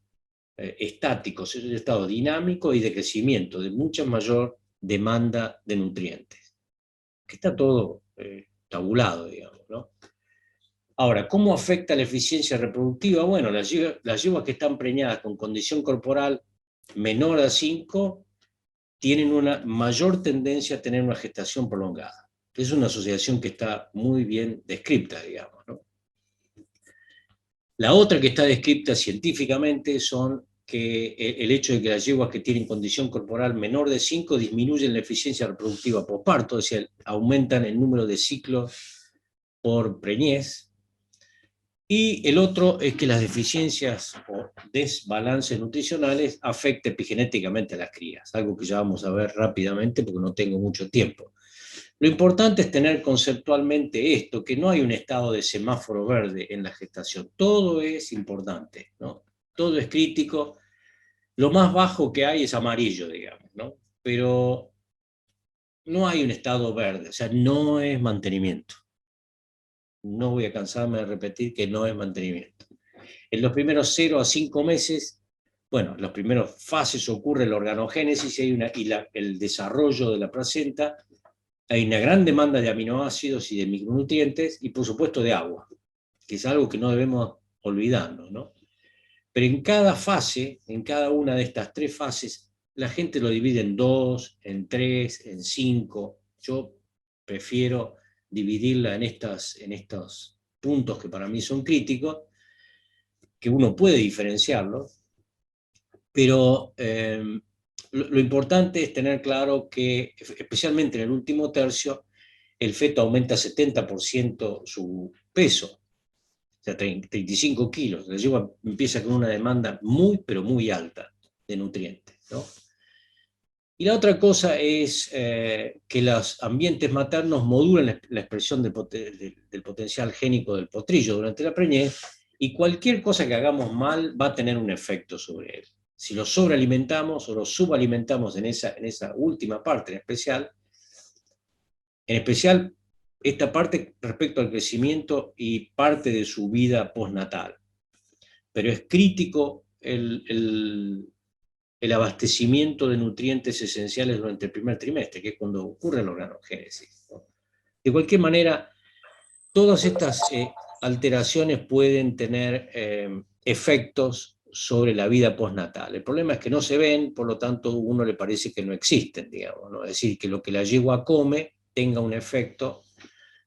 estático, es un estado dinámico y de crecimiento, de mucha mayor demanda de nutrientes, que está todo tabulado, digamos, ¿no? Ahora, ¿cómo afecta la eficiencia reproductiva? Bueno, las yeguas que están preñadas con condición corporal menor a 5 tienen una mayor tendencia a tener una gestación prolongada. Es una asociación que está muy bien descrita, digamos, ¿no? La otra que está descrita científicamente son que el hecho de que las yeguas que tienen condición corporal menor de 5 disminuyen la eficiencia reproductiva posparto, es decir, aumentan el número de ciclos por preñez. Y el otro es que las deficiencias o desbalances nutricionales afecten epigenéticamente a las crías, algo que ya vamos a ver rápidamente porque no tengo mucho tiempo. Lo importante es tener conceptualmente esto, que no hay un estado de semáforo verde en la gestación. Todo es importante, ¿no? Todo es crítico. Lo más bajo que hay es amarillo, digamos, ¿no? Pero no hay un estado verde, o sea, no es mantenimiento. No voy a cansarme de repetir que no es mantenimiento. En los primeros 0 a 5 meses, bueno, en las primeras fases ocurre la organogénesis el desarrollo de la placenta. Hay una gran demanda de aminoácidos y de micronutrientes y por supuesto de agua, que es algo que no debemos olvidarnos, ¿no? Pero en cada fase, en cada una de estas 3 fases, la gente lo divide en 2, en 3, en 5. Yo prefiero dividirla en estos puntos que para mí son críticos, que uno puede diferenciarlos, pero lo importante es tener claro que, especialmente en el último tercio, el feto aumenta 70% su peso, o sea, 35 kilos. La yegua empieza con una demanda muy, pero muy alta de nutrientes, ¿no? Y la otra cosa es que los ambientes maternos modulan la expresión del potencial génico del potrillo durante la preñez, y cualquier cosa que hagamos mal va a tener un efecto sobre él. Si lo sobrealimentamos o lo subalimentamos en esa última parte en especial esta parte respecto al crecimiento y parte de su vida postnatal. Pero es crítico el abastecimiento de nutrientes esenciales durante el primer trimestre, que es cuando ocurre la organogénesis, ¿no? De cualquier manera, todas estas alteraciones pueden tener efectos sobre la vida postnatal. El problema es que no se ven, por lo tanto, a uno le parece que no existen, digamos, ¿no? Es decir, que lo que la yegua come tenga un efecto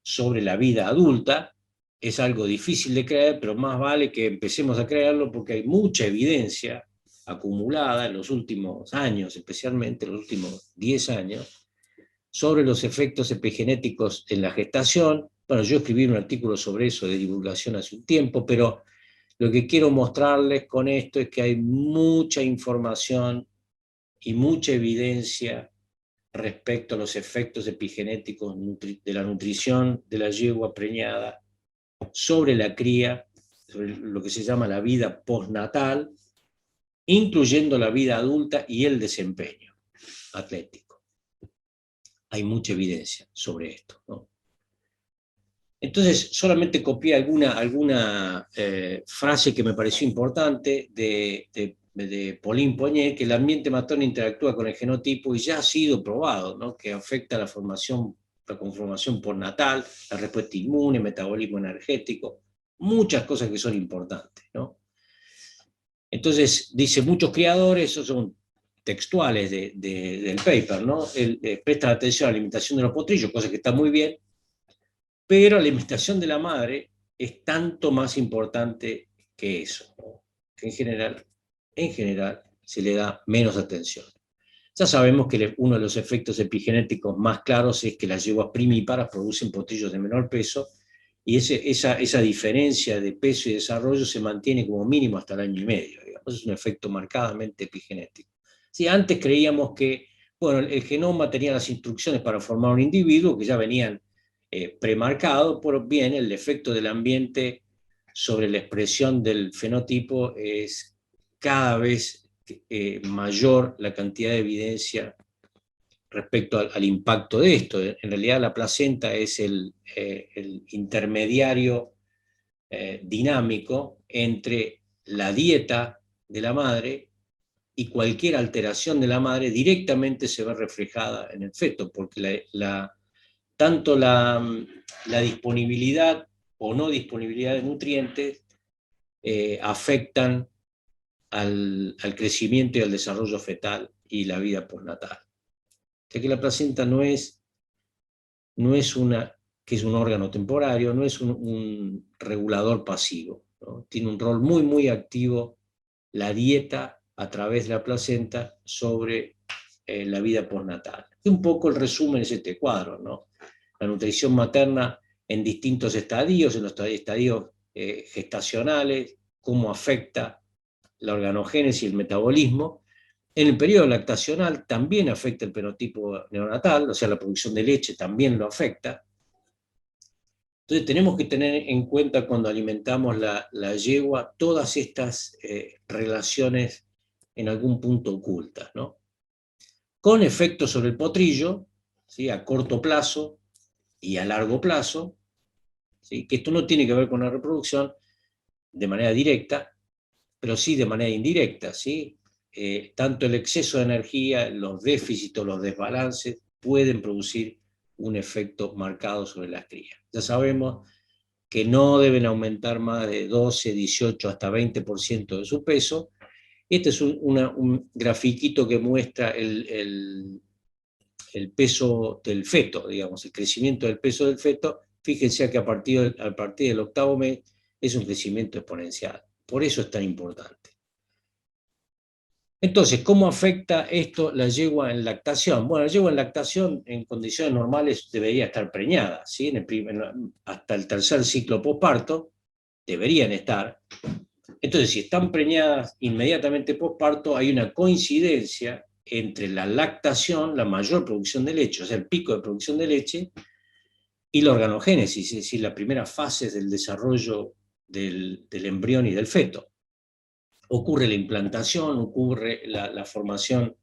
sobre la vida adulta es algo difícil de creer, pero más vale que empecemos a creerlo, porque hay mucha evidencia acumulada en los últimos años, especialmente en los últimos 10 años, sobre los efectos epigenéticos en la gestación. Bueno, yo escribí un artículo sobre eso de divulgación hace un tiempo, pero lo que quiero mostrarles con esto es que hay mucha información y mucha evidencia respecto a los efectos epigenéticos de la nutrición de la yegua preñada sobre la cría, sobre lo que se llama la vida postnatal, incluyendo la vida adulta y el desempeño atlético. Hay mucha evidencia sobre esto, ¿no? Entonces, solamente copié alguna frase que me pareció importante de Pauline Poignet, que el ambiente materno interactúa con el genotipo y ya ha sido probado, ¿no? Que afecta la conformación postnatal, la respuesta inmune, metabolismo energético, muchas cosas que son importantes, ¿no? Entonces, dice, muchos criadores, esos son textuales del paper, ¿no? Prestan atención a la alimentación de los potrillos, cosa que está muy bien, pero la alimentación de la madre es tanto más importante que eso, ¿no? Que en general se le da menos atención. Ya sabemos que uno de los efectos epigenéticos más claros es que las yeguas primíparas producen potrillos de menor peso, y esa diferencia de peso y desarrollo se mantiene como mínimo hasta el año y medio, digamos. Es un efecto marcadamente epigenético. Sí, antes creíamos que, bueno, el genoma tenía las instrucciones para formar un individuo que ya venían premarcado, por bien el efecto del ambiente sobre la expresión del fenotipo es cada vez mayor la cantidad de evidencia respecto al impacto de esto. En realidad la placenta es el intermediario dinámico entre la dieta de la madre y cualquier alteración de la madre directamente se ve reflejada en el feto, porque tanto la disponibilidad o no disponibilidad de nutrientes afectan al crecimiento y al desarrollo fetal y la vida postnatal. O sea que la placenta no es que es un órgano temporario, no es un regulador pasivo, ¿no? Tiene un rol muy, muy activo la dieta a través de la placenta sobre la vida postnatal. Y un poco el resumen es este cuadro, ¿no? La nutrición materna en distintos estadios, en los estadios gestacionales, cómo afecta la organogénesis y el metabolismo. En el periodo lactacional también afecta el fenotipo neonatal, o sea, la producción de leche también lo afecta. Entonces tenemos que tener en cuenta cuando alimentamos la yegua todas estas relaciones en algún punto ocultas, ¿no? Con efectos sobre el potrillo, ¿sí? A corto plazo y a largo plazo, ¿sí? Que esto no tiene que ver con la reproducción de manera directa, pero sí de manera indirecta, ¿sí? Tanto el exceso de energía, los déficits o los desbalances pueden producir un efecto marcado sobre las crías. Ya sabemos que no deben aumentar más de 12, 18, hasta 20% de su peso. Este es un grafiquito que muestra el peso del feto, digamos, el crecimiento del peso del feto. Fíjense que a partir del octavo mes es un crecimiento exponencial. Por eso es tan importante. Entonces, ¿cómo afecta esto la yegua en lactación? Bueno, la yegua en lactación en condiciones normales debería estar preñada, ¿sí? Hasta el tercer ciclo posparto deberían estar. Entonces, si están preñadas inmediatamente posparto, hay una coincidencia entre la lactación, la mayor producción de leche, o sea, el pico de producción de leche, y la organogénesis, es decir, la primera fase del desarrollo del embrión y del feto. Ocurre la implantación, ocurre la formación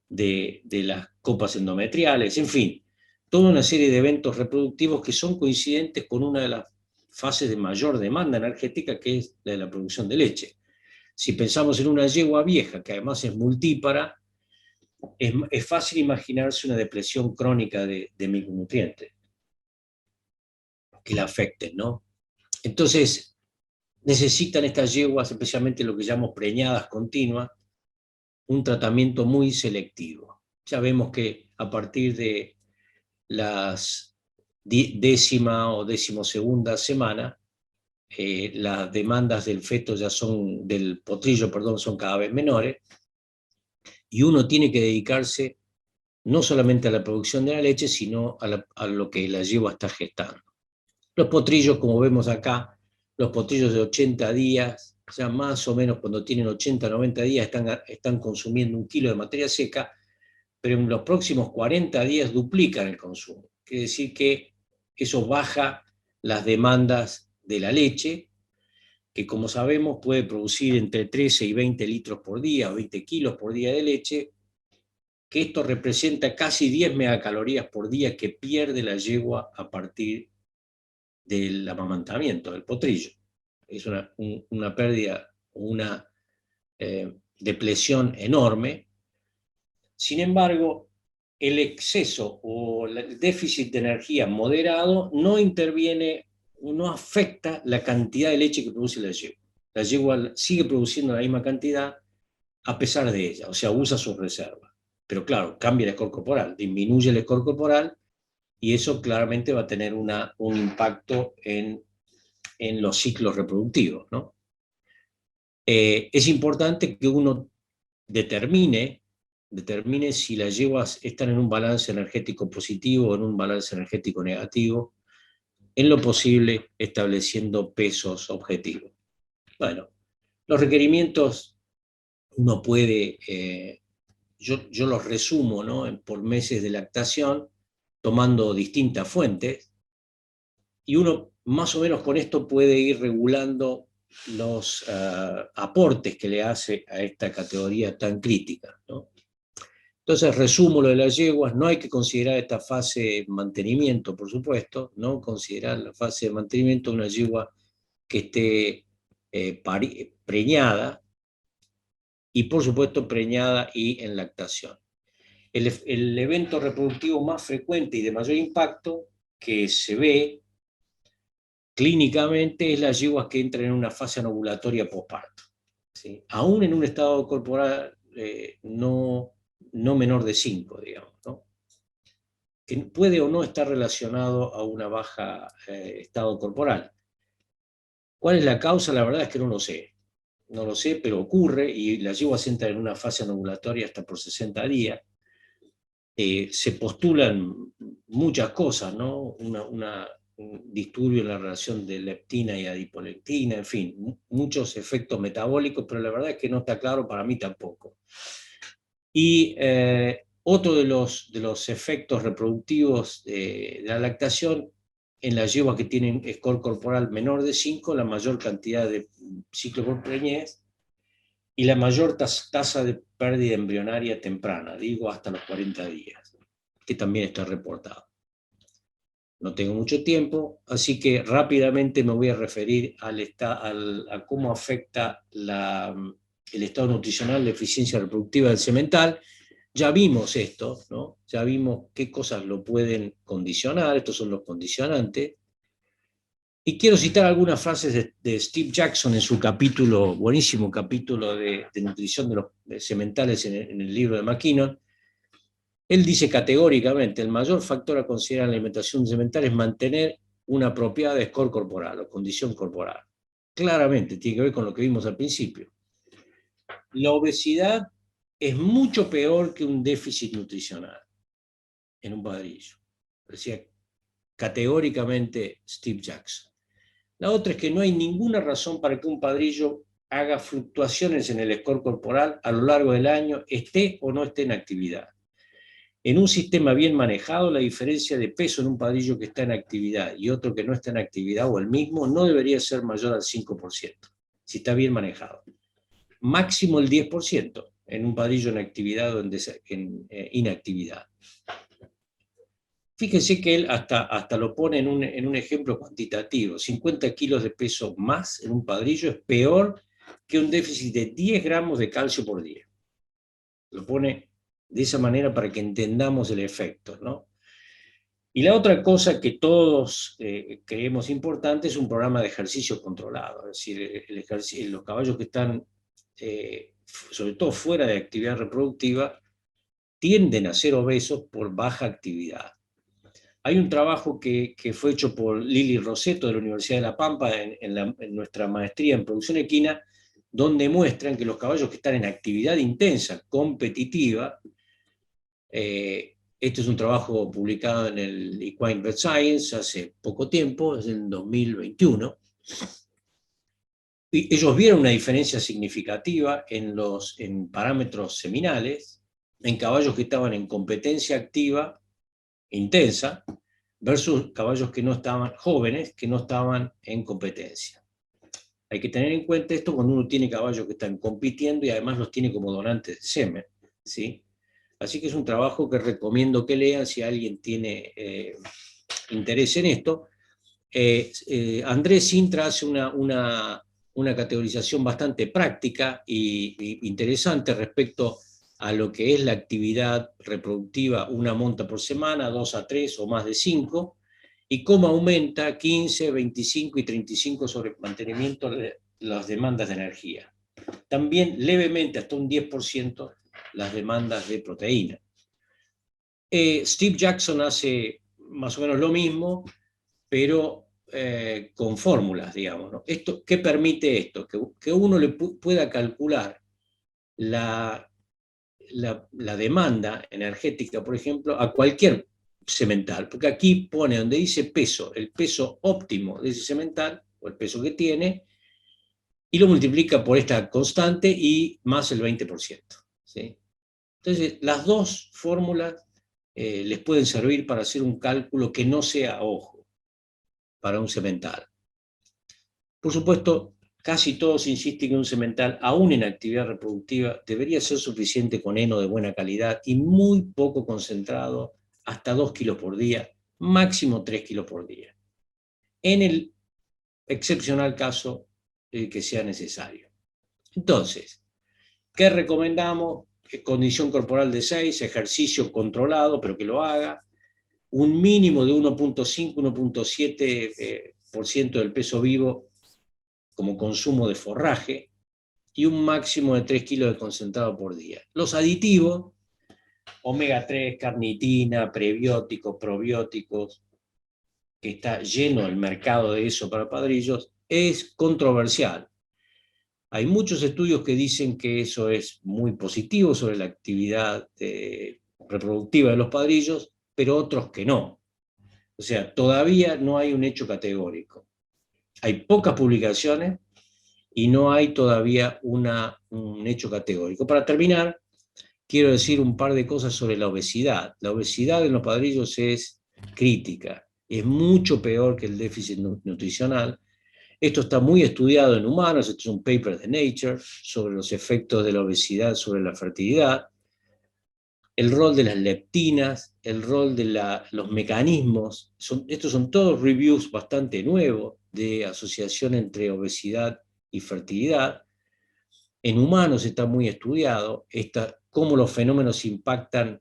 de las copas endometriales, en fin, toda una serie de eventos reproductivos que son coincidentes con una de las fases de mayor demanda energética, que es la de la producción de leche. Si pensamos en una yegua vieja, que además es multípara, es fácil imaginarse una depresión crónica de micronutrientes que la afecten, ¿no? Entonces, necesitan estas yeguas, especialmente lo que llamamos preñadas continuas, un tratamiento muy selectivo. Ya vemos que a partir de las décima o decimosegunda semana, las demandas del feto ya son, del potrillo, perdón, son cada vez menores, y uno tiene que dedicarse no solamente a la producción de la leche, sino a lo que la yegua está gestando. Los potrillos, como vemos acá, los potrillos de 80 días, o sea, más o menos cuando tienen 80, 90 días, están consumiendo 1 kilo de materia seca, pero en los próximos 40 días duplican el consumo. Quiere decir que eso baja las demandas de la leche, que como sabemos puede producir entre 13 y 20 litros por día, o 20 kilos por día de leche, que esto representa casi 10 megacalorías por día que pierde la yegua a partir del amamantamiento, del potrillo. Es una pérdida, una depresión enorme. Sin embargo, el exceso o el déficit de energía moderado no interviene, no afecta la cantidad de leche que produce la yegua. La yegua sigue produciendo la misma cantidad a pesar de ella, o sea, usa sus reservas. Pero claro, cambia el score corporal, disminuye el score corporal, y eso claramente va a tener un impacto en los ciclos reproductivos, ¿no? Es importante que uno determine si las yeguas están en un balance energético positivo o en un balance energético negativo, en lo posible estableciendo pesos objetivos. Bueno, los requerimientos uno puede, yo los resumo, ¿no?, por meses de lactación, tomando distintas fuentes, y uno más o menos con esto puede ir regulando los aportes que le hace a esta categoría tan crítica, ¿no? Entonces, resumo lo de las yeguas: no hay que considerar esta fase de mantenimiento, por supuesto, no considerar la fase de mantenimiento de una yegua que esté preñada, y por supuesto preñada y en lactación. El evento reproductivo más frecuente y de mayor impacto que se ve clínicamente es las yeguas que entran en una fase anovulatoria posparto, ¿sí? Aún en un estado corporal no menor de 5, digamos, ¿no?, que puede o no estar relacionado a una baja estado corporal. ¿Cuál es la causa? La verdad es que no lo sé. No lo sé, pero ocurre, y las yeguas entran en una fase anovulatoria hasta por 60 días. Se postulan muchas cosas, ¿no? Un disturbio en la relación de leptina y adipolectina, en fin, muchos efectos metabólicos, pero la verdad es que no está claro, para mí tampoco. Y otro de los efectos reproductivos de la lactación, en las yeguas que tienen score corporal menor de 5, la mayor cantidad de ciclo por preñez y la mayor tasa de pérdida embrionaria temprana, digo hasta los 40 días, que también está reportado. No tengo mucho tiempo, así que rápidamente me voy a referir a cómo afecta el estado nutricional, la eficiencia reproductiva del semental. Ya vimos esto, ¿no? Ya vimos qué cosas lo pueden condicionar, estos son los condicionantes. Y quiero citar algunas frases de Steve Jackson en su capítulo, buenísimo capítulo de nutrición de los sementales en el libro de McKinnon. Él dice categóricamente: el mayor factor a considerar en la alimentación semental es mantener una apropiada score corporal o condición corporal. Claramente tiene que ver con lo que vimos al principio. La obesidad es mucho peor que un déficit nutricional en un padrillo, decía categóricamente Steve Jackson. La otra es que no hay ninguna razón para que un padrillo haga fluctuaciones en el score corporal a lo largo del año, esté o no esté en actividad. En un sistema bien manejado, la diferencia de peso en un padrillo que está en actividad y otro que no está en actividad, o el mismo, no debería ser mayor al 5%, si está bien manejado. Máximo el 10% en un padrillo en actividad o en inactividad. Fíjense que él hasta lo pone en un ejemplo cuantitativo. 50 kilos de peso más en un padrillo es peor que un déficit de 10 gramos de calcio por día. Lo pone de esa manera para que entendamos el efecto, ¿no? Y la otra cosa que todos creemos importante es un programa de ejercicio controlado. Es decir, los caballos que están, sobre todo fuera de actividad reproductiva, tienden a ser obesos por baja actividad. Hay un trabajo que fue hecho por Lili Roseto de la Universidad de La Pampa en nuestra maestría en producción equina, donde muestran que los caballos que están en actividad intensa, competitiva, este es un trabajo publicado en el Equine Vet Science hace poco tiempo, es en 2021, y ellos vieron una diferencia significativa en parámetros seminales, en caballos que estaban en competencia activa intensa, versus caballos que no estaban, jóvenes, que no estaban en competencia. Hay que tener en cuenta esto cuando uno tiene caballos que están compitiendo y además los tiene como donantes de semen, ¿sí? Así que es un trabajo que recomiendo que lean si alguien tiene interés en esto. Andrés Sintra hace una categorización bastante práctica e interesante respecto a lo que es la actividad reproductiva, una monta por semana, 2 a 3 o más de 5, y cómo aumenta 15, 25 y 35 sobre el mantenimiento de las demandas de energía. También levemente, hasta un 10%, las demandas de proteína. Steve Jackson hace más o menos lo mismo, pero con fórmulas, digamos, ¿no? ¿Qué permite esto? Que uno le pueda calcular la demanda energética, por ejemplo, a cualquier semental, porque aquí pone donde dice peso, el peso óptimo de ese semental, o el peso que tiene, y lo multiplica por esta constante y más el 20%. ¿Sí? Entonces, las dos fórmulas les pueden servir para hacer un cálculo que no sea a ojo para un semental. Por supuesto, casi todos insisten que un semental, aún en actividad reproductiva, debería ser suficiente con heno de buena calidad y muy poco concentrado, hasta 2 kilos por día, máximo 3 kilos por día. En el excepcional caso que sea necesario. Entonces, ¿qué recomendamos? Condición corporal de 6, ejercicio controlado, pero que lo haga, un mínimo de 1.5-1.7% del peso vivo como consumo de forraje y un máximo de 3 kilos de concentrado por día. Los aditivos, omega 3, carnitina, prebióticos, probióticos, que está lleno el mercado de eso para padrillos, es controversial. Hay muchos estudios que dicen que eso es muy positivo sobre la actividad reproductiva de los padrillos, pero otros que no. O sea, todavía no hay un hecho categórico. Hay pocas publicaciones y no hay todavía un hecho categórico. Para terminar, quiero decir un par de cosas sobre la obesidad. La obesidad en los padrillos es crítica, es mucho peor que el déficit nutricional. Esto está muy estudiado en humanos, esto es un paper de Nature sobre los efectos de la obesidad sobre la fertilidad, el rol de las leptinas, el rol de los mecanismos. Estos son todos reviews bastante nuevos de asociación entre obesidad y fertilidad. En humanos está muy estudiado cómo los fenómenos impactan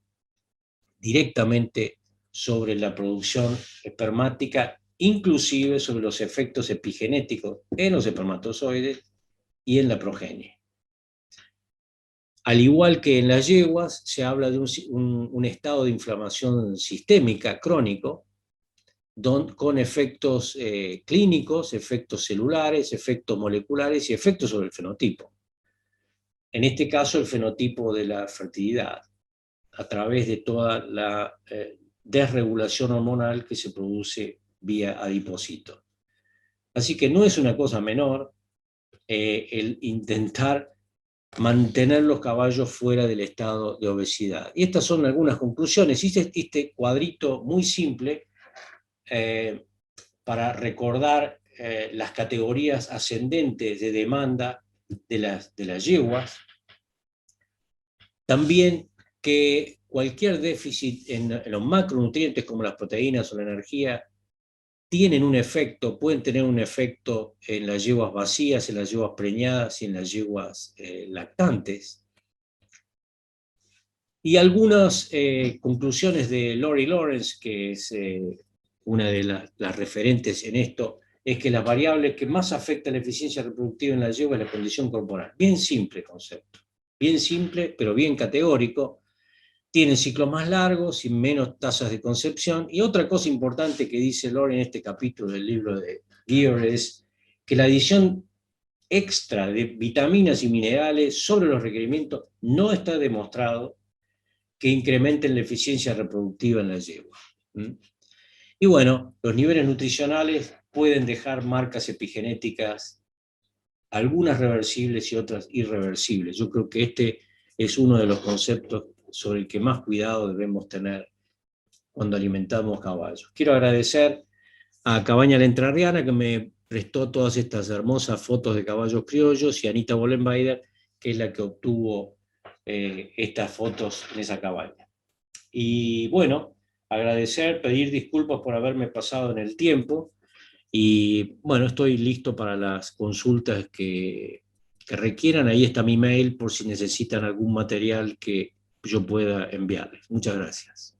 directamente sobre la producción espermática, inclusive sobre los efectos epigenéticos en los espermatozoides y en la progenie. Al igual que en las yeguas, se habla de un estado de inflamación sistémica crónico, con efectos clínicos, efectos celulares, efectos moleculares y efectos sobre el fenotipo. En este caso, el fenotipo de la fertilidad, a través de toda la desregulación hormonal que se produce vía adipocito. Así que no es una cosa menor, el intentar mantener los caballos fuera del estado de obesidad. Y estas son algunas conclusiones. Hice este cuadrito muy simple para recordar las categorías ascendentes de demanda de las yeguas. También que cualquier déficit en los macronutrientes como las proteínas o la energía pueden tener un efecto en las yeguas vacías, en las yeguas preñadas y en las yeguas lactantes. Y algunas conclusiones de Lori Lawrence, que es una de las referentes en esto, es que las variables que más afectan la eficiencia reproductiva en la yegua es la condición corporal. Bien simple concepto, bien simple, pero bien categórico. Tienen ciclos más largos y menos tasas de concepción. Y otra cosa importante que dice Lori en este capítulo del libro de Gear es que la adición extra de vitaminas y minerales sobre los requerimientos no está demostrado que incrementen la eficiencia reproductiva en la yegua. Y bueno, los niveles nutricionales pueden dejar marcas epigenéticas, algunas reversibles y otras irreversibles. Yo creo que este es uno de los conceptos sobre el que más cuidado debemos tener cuando alimentamos caballos. Quiero agradecer a Cabaña La Entrerriana, que me prestó todas estas hermosas fotos de caballos criollos, y a Anita Bollenbeider, que es la que obtuvo estas fotos en esa cabaña. Y bueno, agradecer, pedir disculpas por haberme pasado en el tiempo, y bueno, estoy listo para las consultas que requieran. Ahí está mi mail por si necesitan algún material que yo pueda enviarles. Muchas gracias.